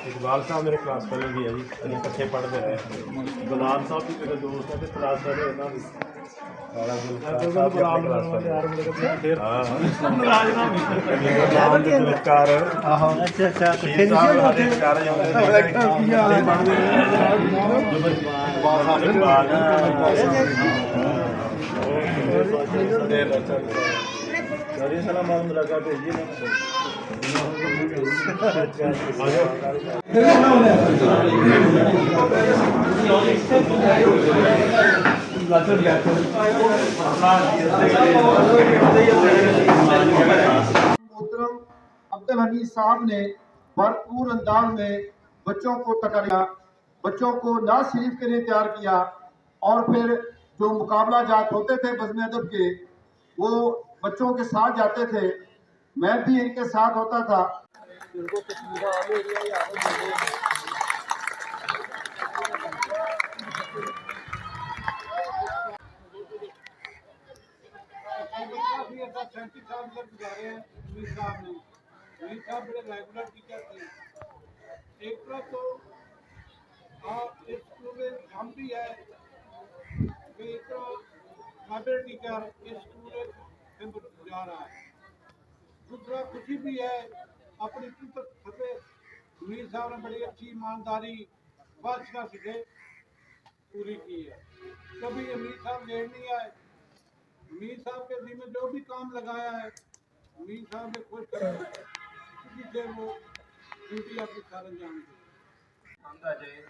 इकबाल साहब मेरे class fellow भी है जी, अभी इकट्ठे पढ़ते रहे। गुलाम साहब भी मेरे दोस्त हैं, क्लास फेलो है ना। सलाम मुलाकात भेजिए मोहतरम अब्दुल हमीद साहब ने भरपूर अंदाज में बच्चों को तकरिया, बच्चों को नाज शरीफ के लिए तैयार किया, और फिर जो मुकाबला जात होते थे बज़्म अदब के, वो बच्चों के साथ जाते थे, मैं भी इनके साथ होता था। बड़े रेगुलर टीचर थे। एक तरफ तो आप इस स्कूल में हम भी है कि एक तो काबिल टीचर इस स्कूल में जा रहा है, दूसरा खुशी भी है अपनी फतेह मीर साहब ने बड़ी अच्छी ईमानदारी बादशाह से पूरी की है। कभी अमीर साहब लेट नहीं आए, मीर साहब के जिम्मे जो भी काम लगाया है मीर साहब ने खुद से वो ड्यूटी आपकी सारा अंजाम दी। आ जाए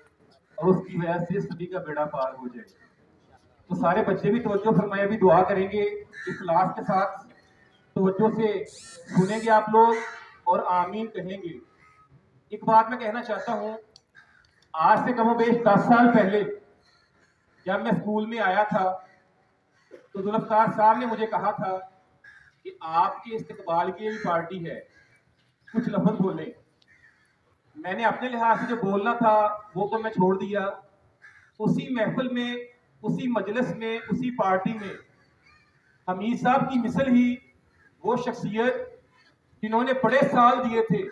और उसकी वजह से सभी का बेड़ा पार हो जाए। तो सारे बच्चे भी तवज्जो फरमाए, भी दुआ करेंगे, इखलास के साथ तवज्जो से सुनेंगे आप लोग और आमीन कहेंगे। एक बात मैं कहना चाहता हूँ, आज से कमोबेश 10 साल पहले जब मैं स्कूल में आया था तो जुल्फ़कार साहब ने मुझे कहा था कि आपके इस्तकबाल की भी पार्टी है, कुछ लफ्ज़ बोलें। मैंने अपने लिहाज से जो बोलना था वो तो मैं छोड़ दिया। उसी महफिल में, उसी मजलिस में, उसी पार्टी में हमीद साहब की मिसल ही वो शख्सियत जिन्होंने बड़े साल दिए थे,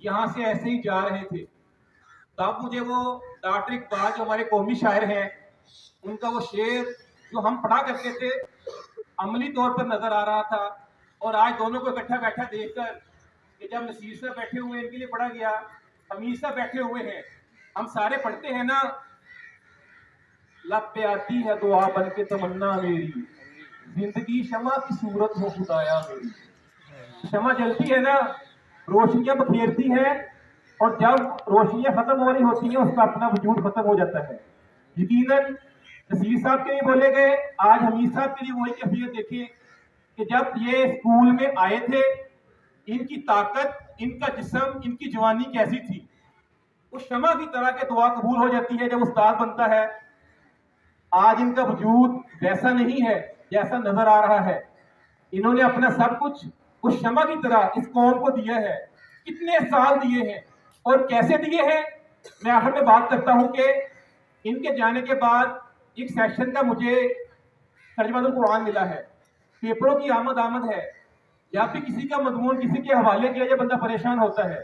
यहाँ से ऐसे ही जा रहे थे। तब मुझे वो डॉक्टर इकबाल जो हमारे कौमी शायर हैं, उनका वो शेर जो हम पढ़ा करते थे अमली तौर पर नजर आ रहा था। और आज दोनों को इकट्ठा बैठा देखकर कि जब नसीर साहब बैठे हुए हैं इनके लिए पढ़ा गया, हमीद साहब बैठे हुए हैं, हम सारे पढ़ते हैं ना, लब पे आती है दुआ बन के तमन्ना मेरी, जिंदगी शमा की सूरत हो खुदाया मेरी। शमा जलती है ना, रोशनियां बखेरती है, और जब रोशनियां खत्म हो रही होती हैं उसका अपना वजूद खत्म हो जाता है। यकीनन नसीर साहब के लिए बोले गए, आज हमीद साहब के लिए वही कैफियत देखिए कि जब ये स्कूल में आए थे, इनकी ताकत, इनका जिस्म, इनकी जवानी कैसी थी। उस शमा की तरह के दुआ कबूल हो जाती है जब उस्ताद बनता है। आज इनका वजूद वैसा नहीं है जैसा नजर आ रहा है। इन्होंने अपना सब कुछ उस शमा की तरह इस कौम को दिया है। कितने साल दिए हैं और कैसे दिए हैं, मैं आखिर में बात करता हूं कि इनके जाने के बाद एक सेक्शन का मुझे तर्जुमातुल कुरान मिला है। पेपरों की आमद है, जब भी किसी का मजमून किसी के हवाले किया जाए बंदा परेशान होता है।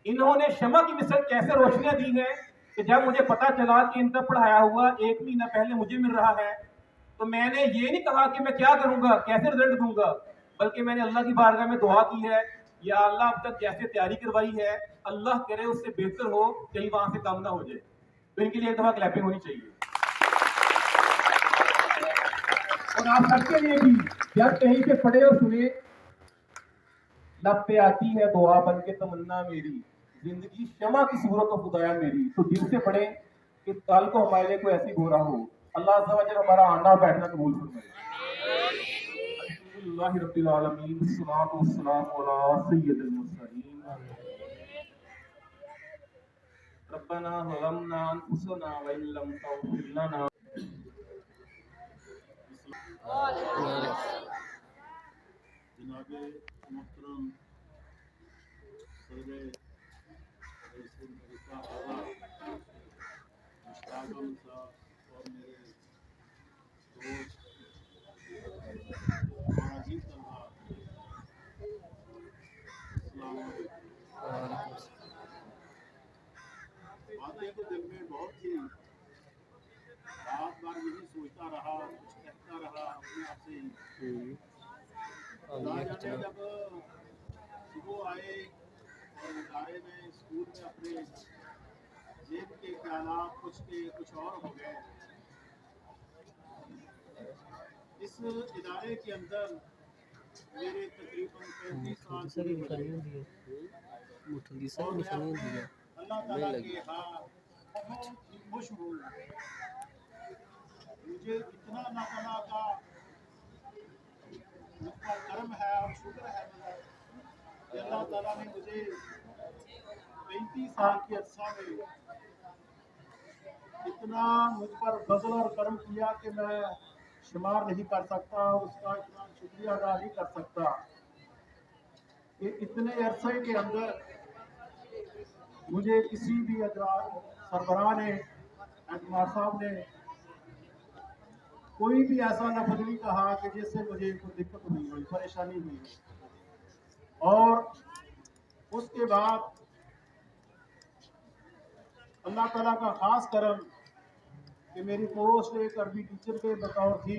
इन्होंने शमा की मिसाल कैसे रोशनियां दी है कि जब मुझे पता चला कि इनका पढ़ाया हुआ 1 महीना पहले मुझे मिल रहा है, तो मैंने ये नहीं कहा कि मैं क्या करूंगा, कैसे रिजल्ट दूंगा, बल्कि मैंने अल्लाह की बारगाह में दुआ की है, या अल्लाह अब तक जैसे तैयारी करवाई है अल्लाह करे उससे बेहतर हो, कहीं वहां से कम ना हो जाए। तो इनके लिए एक दफा क्लैपिंग होनी चाहिए। और आप सबके लिए भी जब कहीं से पढ़े और सुने, लब पे आती है दुआ बन के तमन्ना मेरी, जिंदगी शमा की सूरत और खुदाया मेरी, तो दिल से पढ़े कि कल को हमारे लिए कोई ऐसी गोरा हो। अल्लाह अज़्ज़ा व जल हमारा आना और बैठना कबूल फरमाए। अल्हम्दुलिल्लाहि रब्बिल आलमीन, वस्सलातु वस्सलामु अला सय्यिदिल मुरसलीन। रब्बना ज़लमना अनफुसना व इन लम तग़फिर लना। जनाब मोहतरम सदर मुश्ताक अहमद साहब और मेरे दोस्त और अजीज तलबा, अस्सलाम वालेकुम। बातें तो दिल में बहुत थी, बार बार यही सोचता रहा, कुछ कहता रहा अपने आप से ही। जब सुबह आए और इदारे में, स्कूल में अपने जेब के ख्यालात कुछ के कुछ और हो गए। इस इदारे के अंदर मेरे तकरीबन 35 साल पूरे हो गए और मैं अल्लाह ताला के यहाँ बहुत ही खुश हूँ। मुझे इतना अल्लाह ताला का मुझ पर करम है और शुक्र है कि अल्लाह ताला ने मुझे 35 साल के अरसा में इतना मुझ पर फजल और करम किया कि मैं शुमार नहीं कर सकता, उसका इतना शुक्रिया अदा नहीं कर सकता कि इतने अरसे के अंदर मुझे किसी भी सरबराह ने, एडमार साहब ने कोई भी ऐसा लफ्ज नहीं कहा कि जिससे मुझे कोई दिक्कत हुई हो, परेशानी हुई हो। और उसके बाद अल्लाह ताला का खास करम कि मेरी पोस्ट एक अरबी टीचर के बतौर थी।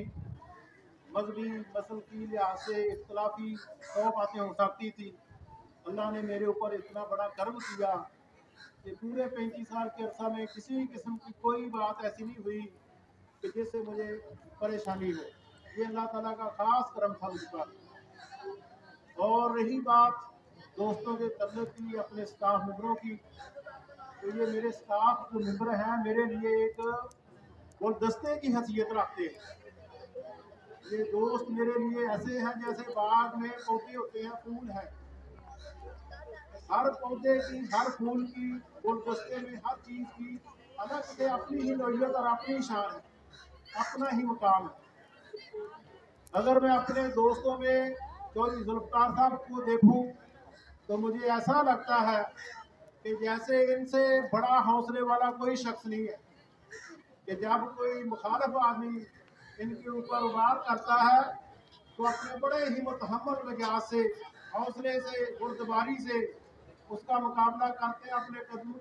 मजहबी मसल की लिहाज से इख्तलाफी 100 बातें हो सकती थी। अल्लाह ने मेरे ऊपर इतना बड़ा करम किया कि पूरे 35 साल के अरसा में किसी किस्म की कोई बात ऐसी नहीं हुई कि जिससे मुझे परेशानी हो। ये अल्लाह ताला का खास करम था मुझ पर। और रही बात दोस्तों के तल्लुक की, अपने स्टाफ मेंबरों की, तो ये मेरे स्टाफ जो मेंबर हैं मेरे लिए एक गुलदस्ते की हैसियत रखते हैं। ये दोस्त मेरे लिए ऐसे हैं जैसे बाग में पौधे होते हैं, फूल है। हर पौधे की, हर फूल की, गुलदस्ते में हर चीज की अलग से अपनी ही नौयत और अपनी शान है, अपना ही मुकाम है। अगर मैं अपने दोस्तों में चौधरी जुल्फकार साहब को देखूं तो मुझे ऐसा लगता है कि जैसे इनसे बड़ा हौसले वाला कोई शख्स नहीं है, कि जब कोई मुखालिफ आदमी इनके ऊपर वार करता है तो अपने बड़े ही मुतहम्मल मिजाज से, हौसले से, बुर्दबारी से उसका मुकाबला करते हैं। अपने कदम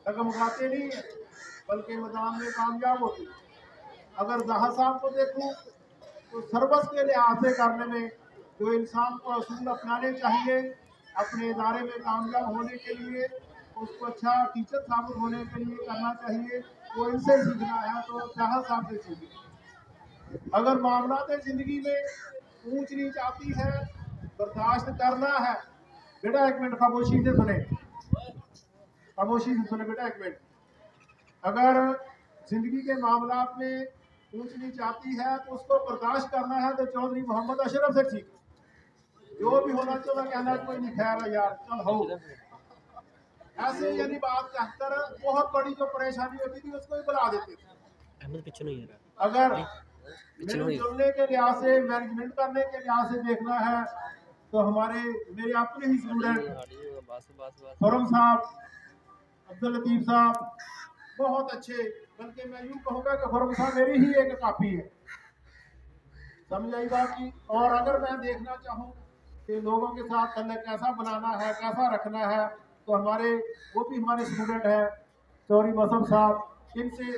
डगमगाते नहीं है बल्कि मैदान में कामयाब होते हैं। अगर जहा साहब को देखूं तो सर्वस के लिहाज से करने में जो इंसान को असूल अपनाने चाहिए अपने इदारे में कामयाब होने के लिए, उसको अच्छा टीचर साबित होने के लिए करना चाहिए, वो इनसे सीखना है तो जहा साहब से सीखे। अगर मामलात जिंदगी में ऊंच नीच आती है, बर्दाश्त करना है। बेटा एक मिनट खामोशी से सुने, खामोशी से सुने बेटा एक मिनट। अगर जिंदगी के मामलात में ऊंच नीच आती है तो उसको बर्दाश्त करना है तो चौधरी मोहम्मद अशरफ से सीखे। जो भी होना चाहिए कहना कोई नहीं, खैर है यार, चल हो। ऐसे यानी बात कहकर बहुत बड़ी जो परेशानी होती थी उसको ही बुला देते थे। अगर मिल जुलने के लिहाज से, मैनेजमेंट करने के लिहाज से देखना है तो हमारे मेरे अपने ही स्टूडेंट फरम साहब, अब्दुल लतीफ साहब बहुत अच्छे, बल्कि मैं यूँ कहूँगा कि फरम साहब मेरी ही एक कापी है, समझ आई बात की। और अगर मैं देखना चाहूँ कि लोगों के साथ तल्लुक कैसा बनाना है, कैसा रखना है, तो हमारे वो भी हमारे स्टूडेंट हैं चौधरी मसम साहब, इनसे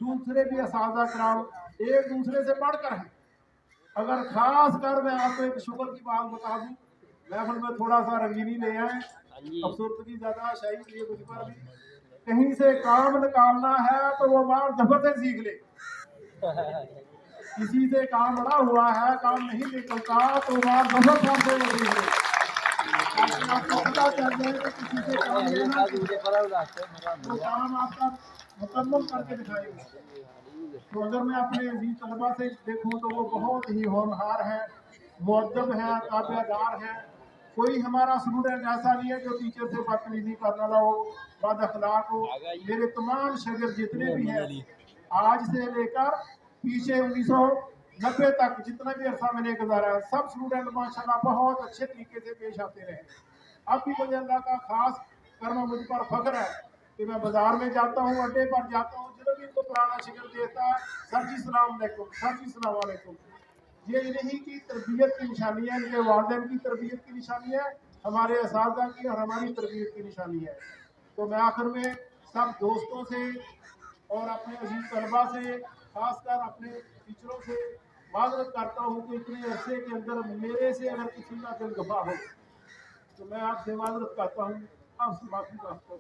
दूसरे भी असातिज़ा कराम एक दूसरे से पढ़कर हैं। अगर खास कर मैं आपको एक शुक्र की बात बता दूं, महफिल में थोड़ा सा रंगीनी ले आए, खूबसूरती ज्यादा शाही ये कुछ पर भी कहीं से काम निकालना है तो वो मार दफर से सीख ले। किसी से काम अड़ा हुआ है, काम नहीं निकलता तो मार दफर से वो सीख ले। आपको पता चल जाए कि किसी से काम लेना तो काम आपका मुकम्मल करके दिखाएंगे। तो अगर मैं अपने अजीज तलबा से देखूं तो वो बहुत ही होनहार है, मुअद्दब है, ताबेदार है। कोई हमारा स्टूडेंट ऐसा नहीं है जो टीचर से बदतमीजी करने वाला हो, बद अखलाक हो। मेरे तमाम शागिर्द जितने भी हैं आज से लेकर पीछे 1990 तक जितना भी अरसा मैंने गुजारा है, सब स्टूडेंट माशाल्लाह बहुत अच्छे तरीके से पेश आते रहे। अब भी मुझे अल्लाह का खास करना मुझ पर फख्र है कि मैं बाजार में जाता हूँ, अड्डे पर जाता हूँ, जो भी इनको पुराना शिकल देता है सर जी सलाम अलैकुम, सर जी सलाम अलैकुम। ये इन्हीं की तरबियत की निशानी है, इनके वालिदैन की तरबियत की निशानी है, हमारे असातिज़ा की और हमारी तरबियत की निशानी है। तो मैं आखिर में सब दोस्तों से और अपने अजीज तलबा से, खासकर अपने टीचरों से माजरत करता हूँ कि इतने अरसे के अंदर मेरे से अगर किसी का दिल गफा हो तो मैं आपसे माजरत करता हूँ, आपसे माफी मांगता हूँ।